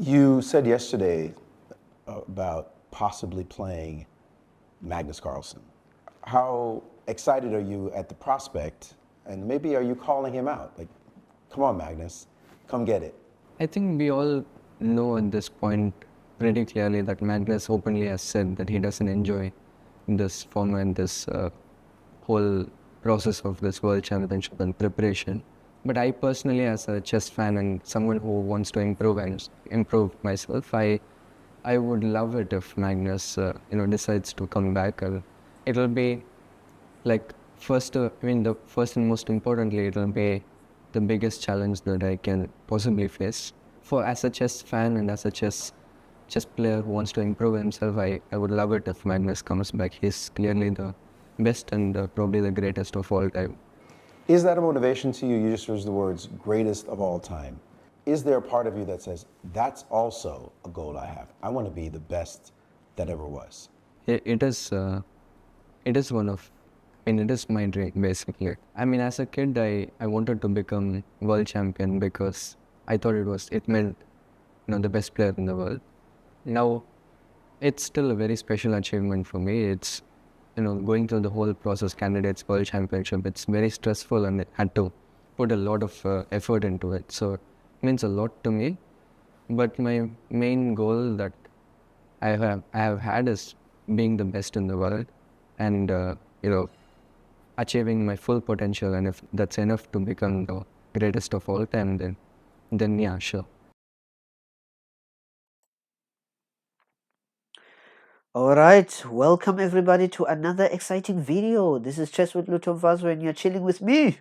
You said yesterday about possibly playing Magnus Carlsen. How excited are you at the prospect? And maybe are you calling him out? Like, come on, Magnus, come get it. I think we all know at this point pretty clearly that Magnus openly has said that he doesn't enjoy this format, this whole process of this world championship and preparation. But I personally, as a chess fan and someone who wants to improve and improve myself, I would love it if Magnus, decides to come back. It'll be like the first and most importantly, it'll be the biggest challenge that I can possibly face. For as a chess fan and as a chess player who wants to improve himself, I would love it if Magnus comes back. He's clearly the best and probably the greatest of all time. Is that a motivation to you? You just used the words greatest of all time. Is there a part of you that says, that's also a goal I have? I want to be the best that ever was. It is one of, it is my dream basically. I mean, as a kid, I wanted to become world champion because I thought it meant, the best player in the world. Now, it's still a very special achievement for me. It's, going through the whole process, candidates world championship, it's very stressful and it had to put a lot of effort into it. So it means a lot to me. But my main goal that I have had is being the best in the world and, achieving my full potential. And if that's enough to become the greatest of all time, then yeah, sure. Alright, welcome everybody to another exciting video. This is Chess with Lutho Mfazwe and you're chilling with me,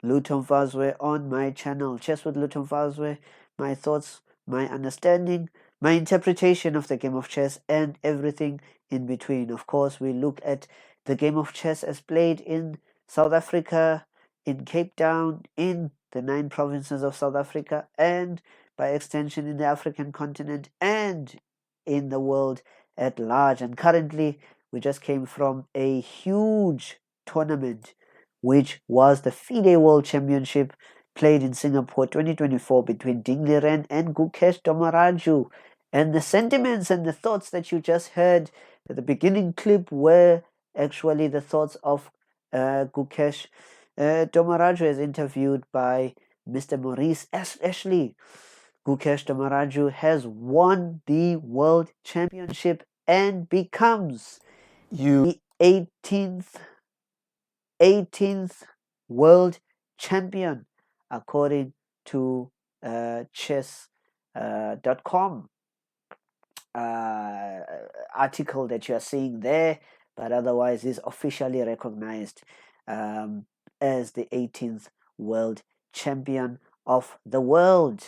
Lutho Mfazwe, on my channel. Chess with Lutho Mfazwe, my thoughts, my understanding, my interpretation of the game of chess and everything in between. Of course, we look at the game of chess as played in South Africa, in Cape Town, in the 9 provinces of South Africa, and by extension in the African continent and in the world at large. And currently, we just came from a huge tournament, which was the FIDE World Championship played in Singapore 2024 between Ding Liren and Gukesh Domaraju. And the sentiments and the thoughts that you just heard at the beginning clip were actually the thoughts of Gukesh Domaraju, as interviewed by Mr. Maurice Ashley. Gukesh Domaraju has won the World Championship and becomes the 18th world champion, according to chess.com article that you are seeing there, but otherwise is officially recognized as the 18th world champion of the world.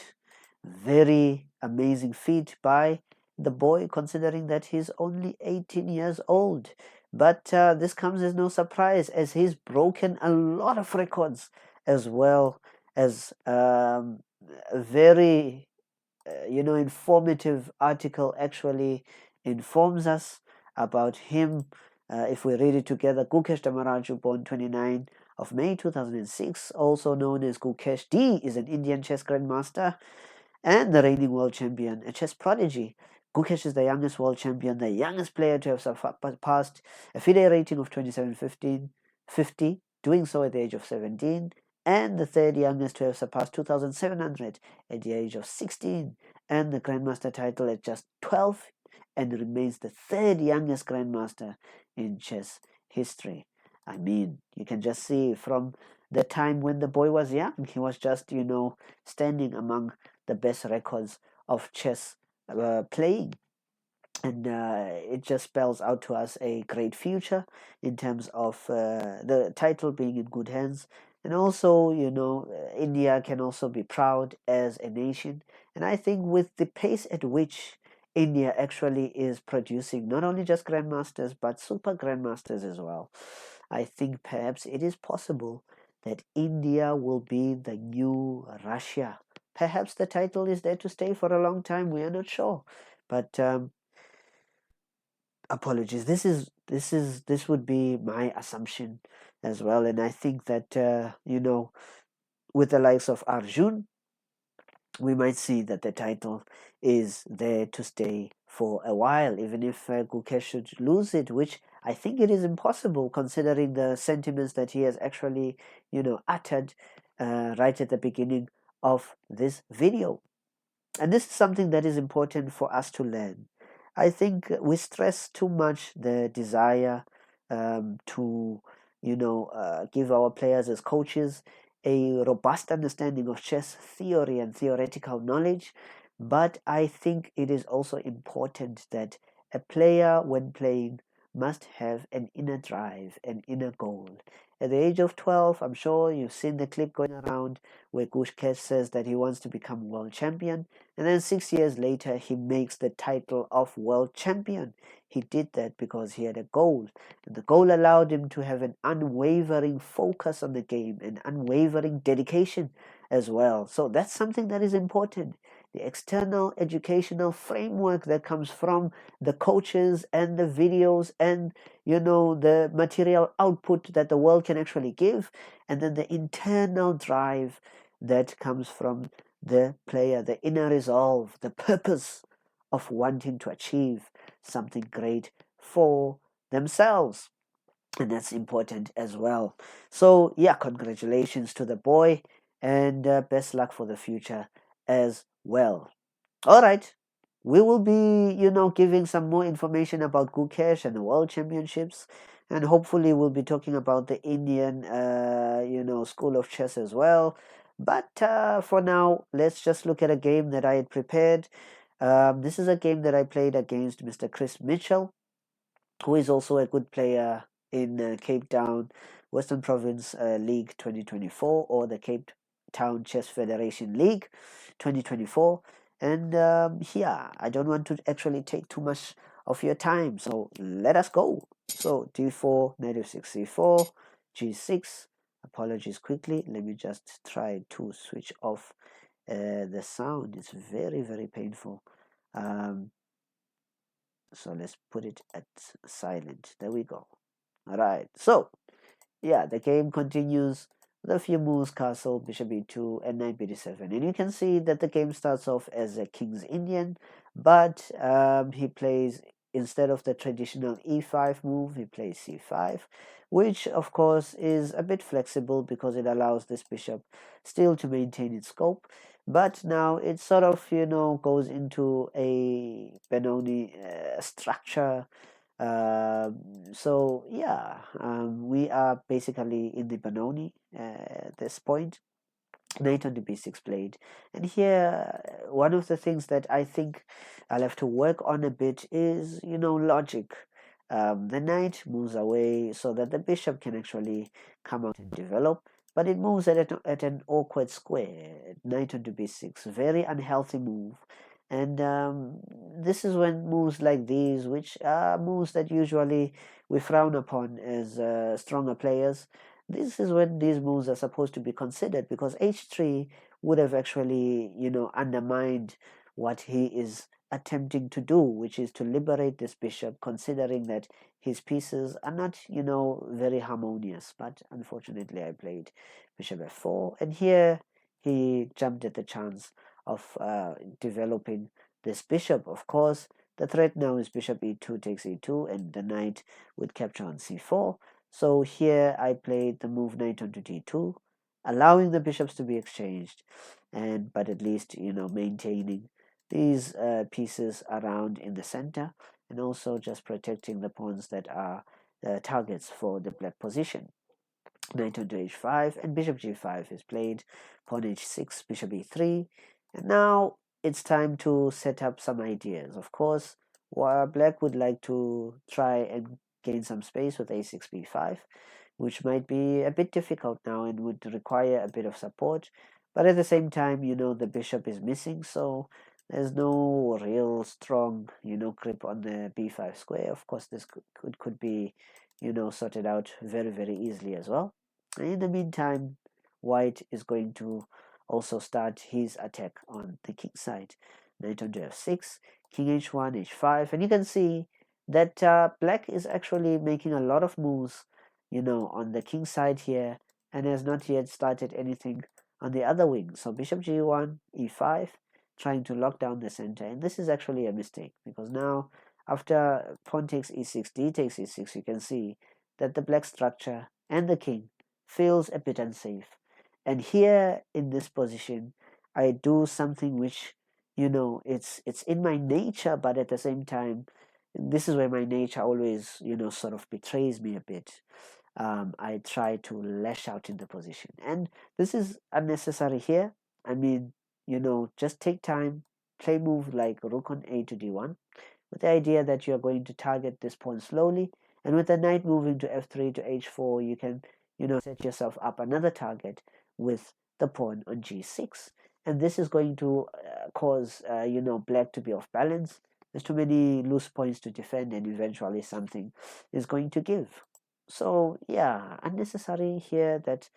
Very amazing feat by the boy, considering that he's only 18 years old. But this comes as no surprise, as he's broken a lot of records, as well as a very informative article actually informs us about him. If we read it together, Gukesh Damaraju, born 29 of May 2006, also known as Gukesh D, is an Indian chess grandmaster and the reigning world champion, a chess prodigy. Gukesh is the youngest world champion, the youngest player to have surpassed a FIDE rating of 2750, doing so at the age of 17, and the third youngest to have surpassed 2,700 at the age of 16, and the Grandmaster title at just 12, and remains the third youngest Grandmaster in chess history. I mean, you can just see from the time when the boy was young, he was just, standing among the best records of chess playing. And it just spells out to us a great future in terms of the title being in good hands. And also, India can also be proud as a nation. And I think with the pace at which India actually is producing not only just grandmasters, but super grandmasters as well, I think perhaps it is possible that India will be the new Russia. Perhaps the title is there to stay for a long time. We are not sure. But apologies. This would be my assumption as well, and I think that with the likes of Arjun, we might see that the title is there to stay for a while, even if Gukesh should lose it, which I think it is impossible considering the sentiments that he has actually, uttered right at the beginning of this video. And this is something that is important for us to learn. I think we stress too much the desire to, give our players as coaches a robust understanding of chess theory and theoretical knowledge. But I think it is also important that a player, when playing, must have an inner drive, an inner goal. At the age of 12, I'm sure you've seen the clip going around where Gukesh says that he wants to become world champion. And then 6 years later, he makes the title of world champion. He did that because he had a goal. And the goal allowed him to have an unwavering focus on the game and unwavering dedication as well. So that's something that is important. The external educational framework that comes from the coaches and the videos and, the material output that the world can actually give. And then the internal drive that comes from the player, the inner resolve, the purpose of wanting to achieve something great for themselves. And that's important as well. So, yeah, congratulations to the boy and best luck for the future as well. All right. We will be, giving some more information about Gukesh and the World Championships. And hopefully we'll be talking about the Indian, School of Chess as well. But for now, let's just look at a game that I had prepared. This is a game that I played against Mr. Chris Mitchell, who is also a good player in Cape Town Western Province League 2024 or the Cape Town Chess Federation League 2024. And yeah, I don't want to actually take too much of your time, so let us go. So d4, knight f6, c4, g6. Apologies quickly. Let me just try to switch off the sound. It's very, very painful. So let's put it at silent. There we go. All right. So yeah, the game continues with a few moves: castle, bishop e2, and knight b7. And you can see that the game starts off as a king's Indian, but he plays, instead of the traditional e5 move, he plays c5, which of course is a bit flexible because it allows this bishop still to maintain its scope. But now it sort of, goes into a Benoni structure. So yeah, we are basically in the Benoni at this point. Knight on the b6 played, and here one of the things that I think I'll have to work on a bit is, logic. The knight moves away so that the bishop can actually come out and develop, but it moves at an awkward square. Knight onto b6, very unhealthy move. And this is when moves like these, which are moves that usually we frown upon as stronger players, this is when these moves are supposed to be considered, because h3 would have actually, undermined what he is attempting to do, which is to liberate this bishop, considering that his pieces are not, very harmonious. But unfortunately, I played bishop f4, and here he jumped at the chance of developing this bishop. Of course, the threat now is bishop e2 takes e2, and the knight would capture on c4. So here I played the move knight onto d2, allowing the bishops to be exchanged, but at least, maintaining these pieces around in the center, and also just protecting the pawns that are targets for the black position. Knight onto h5, and bishop g5 is played, pawn h6, bishop e3, and now it's time to set up some ideas. Of course, black would like to try and gain some space with a6, b5, which might be a bit difficult now and would require a bit of support. But at the same time, the bishop is missing, so there's no real strong, grip on the b5 square. Of course, this could be, sorted out very, very easily as well. And in the meantime, white is going to also start his attack on the king side. Knight onto f6, king h1, h5, and you can see that black is actually making a lot of moves, on the king side here, and has not yet started anything on the other wing. So bishop g1, e5, trying to lock down the center. And this is actually a mistake, because now after pawn takes e6, d takes e6, you can see that the black structure and the king feels a bit unsafe. And here in this position, I do something which, it's in my nature, but at the same time, this is where my nature always, sort of betrays me a bit. I try to lash out in the position, and this is unnecessary here. I mean, just take time, play move like rook on a to d1, with the idea that you're going to target this pawn slowly, and with the knight moving to f3 to h4, you can, set yourself up another target with the pawn on g6, and this is going to cause, black to be off balance. There's too many loose points to defend, and eventually something is going to give. So yeah, unnecessary here that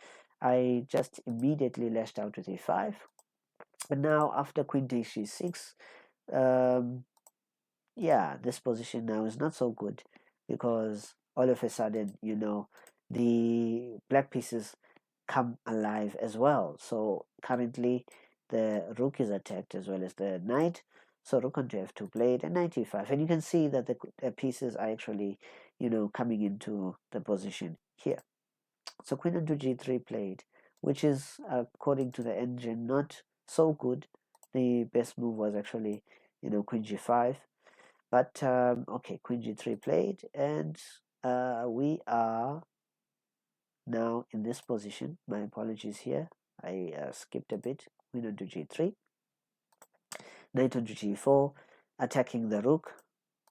I just immediately lashed out with a5. And now after queen takes g6, yeah, this position now is not so good, because all of a sudden, the black pieces come alive as well. So currently the rook is attacked as well as the knight. So rook onto f2 played and knight e5. And you can see that the pieces are actually, coming into the position here. So queen onto g3 played, which is, according to the engine, not so good. The best move was actually, queen g5. But okay, queen g3 played, and we are now in this position. My apologies here. I skipped a bit. Queen onto g3. Knight onto g4, attacking the rook.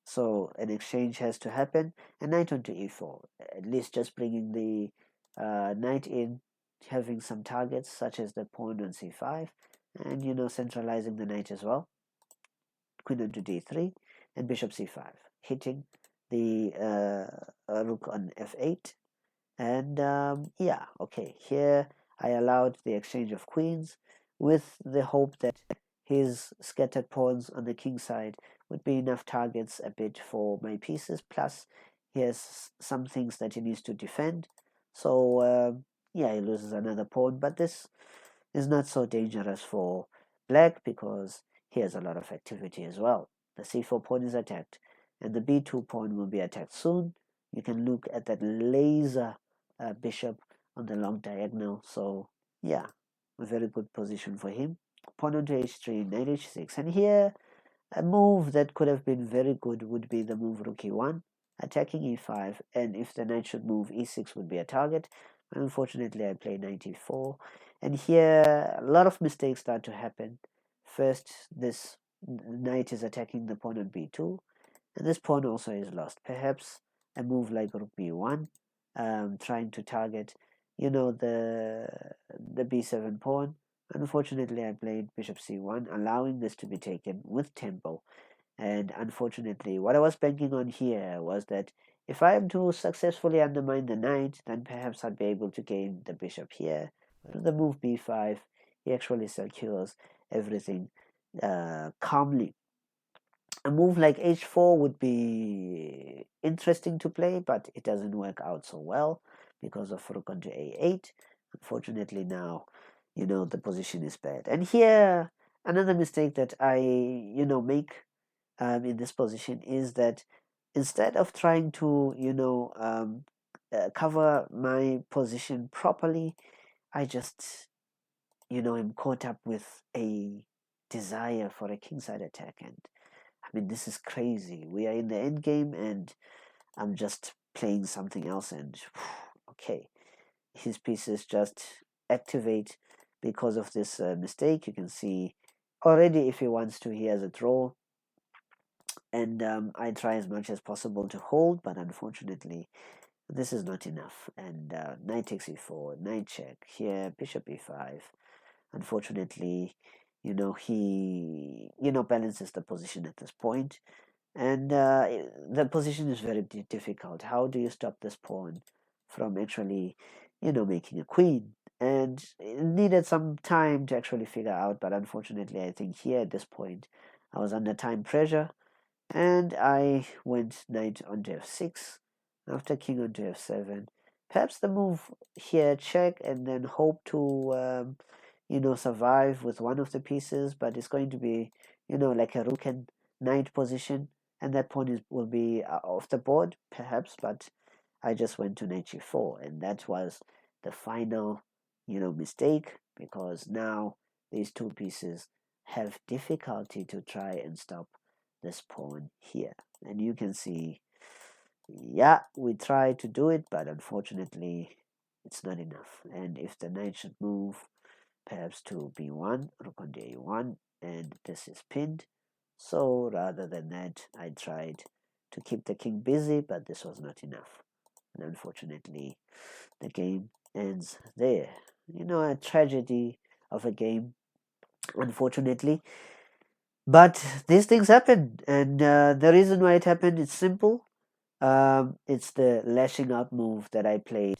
So an exchange has to happen. And knight onto e4. At least just bringing the knight in, having some targets such as the pawn on c5, and centralizing the knight as well. Queen onto d3 and bishop c5, hitting the rook on f8. And yeah, okay, here I allowed the exchange of queens with the hope that his scattered pawns on the king side would be enough targets a bit for my pieces, plus he has some things that he needs to defend. So yeah, he loses another pawn, but this is not so dangerous for black because he has a lot of activity as well. The c4 pawn is attacked, and the b2 pawn will be attacked soon. You can look at that laser bishop on the long diagonal. So yeah, a very good position for him. Pawn onto h3, knight h6, and here a move that could have been very good would be the move rook e1, attacking e5, and if the knight should move, e6 would be a target. Unfortunately, I played knight e4, and here a lot of mistakes start to happen. First, this knight is attacking the pawn on b2, and this pawn also is lost. Perhaps a move like rook b1, trying to target, the b7 pawn. Unfortunately, I played bishop c1, allowing this to be taken with tempo. And unfortunately, what I was banking on here was that if I am to successfully undermine the knight, then perhaps I'd be able to gain the bishop here. But with the move b5, he actually secures everything calmly. A move like h4 would be interesting to play, but it doesn't work out so well because of rook onto a8. Unfortunately, now, the position is bad. And here, another mistake that I, make in this position is that instead of trying to, cover my position properly, I just, am caught up with a desire for a kingside attack. And I mean, this is crazy. We are in the end game, and I'm just playing something else. And okay, his pieces just activate because of this mistake. You can see already if he wants to, he has a draw. And I try as much as possible to hold, but unfortunately, this is not enough. And knight takes e4, knight check here, bishop e5. Unfortunately, he balances the position at this point, and the position is very difficult. How do you stop this pawn from actually, making a queen? And it needed some time to actually figure out, but unfortunately, I think here at this point, I was under time pressure, and I went knight onto f6, after king onto f7. Perhaps the move here, check, and then hope to, survive with one of the pieces, but it's going to be, like a rook and knight position, and that pawn will be off the board, perhaps, but I just went to knight g4, and that was the final, mistake, because now these two pieces have difficulty to try and stop this pawn here. And you can see, yeah, we try to do it, but unfortunately it's not enough. And if the knight should move perhaps to b1, rook on a1, and this is pinned. So rather than that, I tried to keep the king busy, but this was not enough. And unfortunately, the game ends there. A tragedy of a game, unfortunately. But these things happen, and the reason why it happened is simple. It's the lashing out move that I played,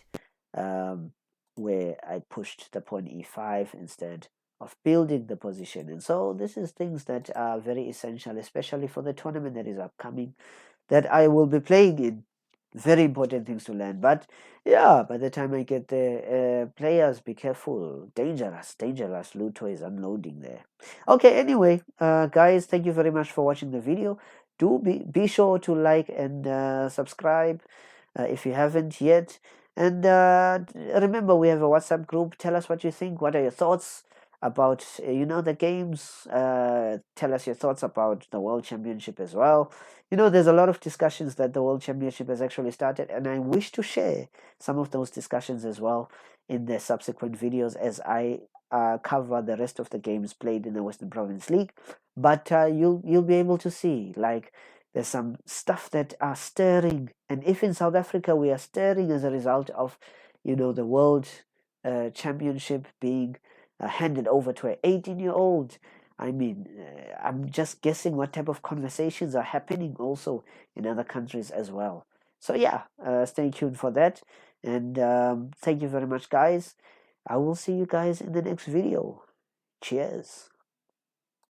um, where I pushed the pawn e5 instead of building the position. And so this is things that are very essential, especially for the tournament that is upcoming, that I will be playing in. Very important things to learn. But yeah, by the time I get the players, be careful. Dangerous, dangerous. Lutho is unloading there. Okay, anyway, guys, thank you very much for watching the video. Do be sure to like and subscribe if you haven't yet. And remember, we have a WhatsApp group. Tell us what you think. What are your thoughts about the games? Tell us your thoughts about the World Championship as well. There's a lot of discussions that the World Championship has actually started, and I wish to share some of those discussions as well in the subsequent videos as I cover the rest of the games played in the Western Province League. But you'll be able to see, like, there's some stuff that are stirring, and if in South Africa we are stirring as a result of the World Championship being handed over to an 18-year-old. I mean, I'm just guessing what type of conversations are happening also in other countries as well. So yeah, stay tuned for that. And thank you very much, guys. I will see you guys in the next video. Cheers.